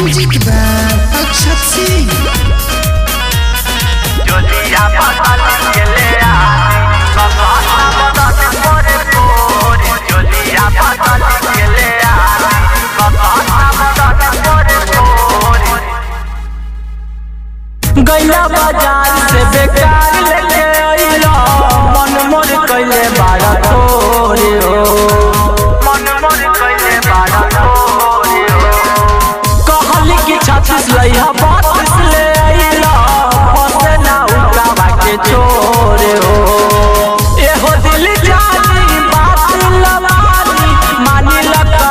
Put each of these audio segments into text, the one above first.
Music by Akshat Singh. जोलिया बदल गेले कपासा बदल मोरे मोरे जोलिया बदल गेले कपासा बदल मोरे मोरे गैया बाजार से बेकार लेके आइलो मन मोर कइले बाड़ा तोरे हो मन मोर कइले बाड़ा तोरे हो कहली कि छत्तीस लइहा बात ले आइलो फसे ना उकावा के छोरे हो एहो दिल जानी बात लवानी मानी लगा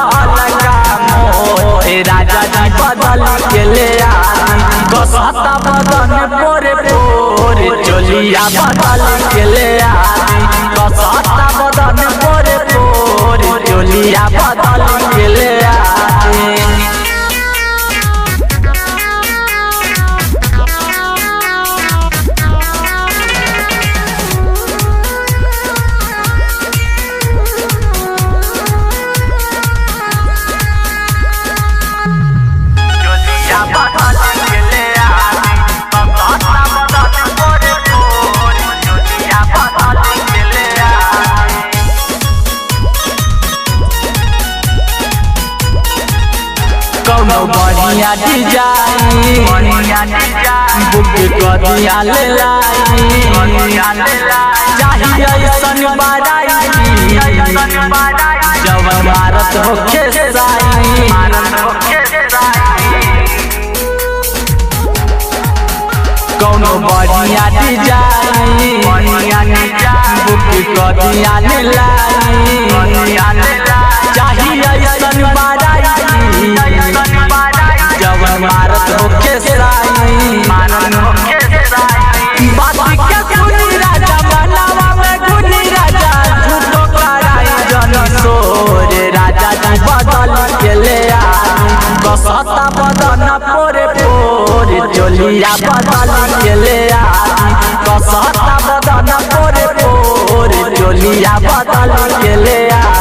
मोरे राजा जी बदल के ले आई कसता बदन पोरे पोरे चोलिया बदल के ले आई कसता बदन पोरे पोरे चोलिया बदल के ले आई बढ़िया डिजाइन बुक कदिया ले लाई चाहिए ऐसन बाराई जवन भारत होके साई कौनो बढ़िया डिजाइन बुक कदिया ले लाई चाहिए ऐसन बाराई जवन भारत होके साई बात के सुनी राजा बनावा में गुनी राजा झूठो कराई जन सोरे राजा जी बदल के ले आई कसता बदन पोरे पोरे चोलिया बदल के ले आई कसता बदन पोरे पोरे चोलिया बदल के ले आई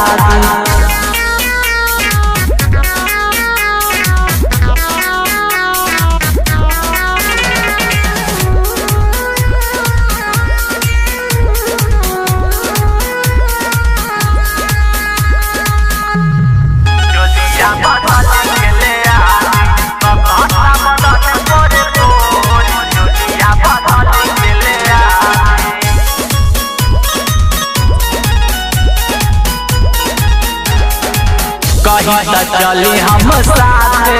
कहीं त चली हम साथे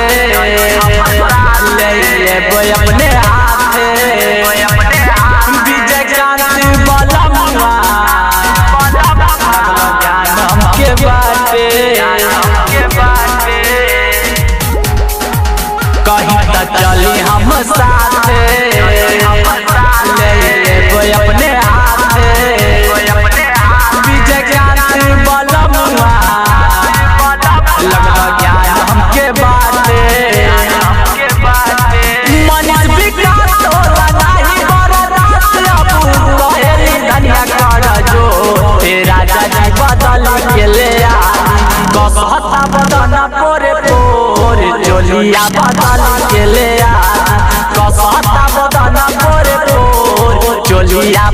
ले लेबो अपने हाथे विजय क्रांति बलमुआ जानम के बाटे कहीं त चली हम साथे ले लेबो अपने हाथे विजय क्रांति बलमुआ कसता बदन पोरे पोरे चोलिया बदल के ले आई कसता बदन पोरे पोरे चोलिया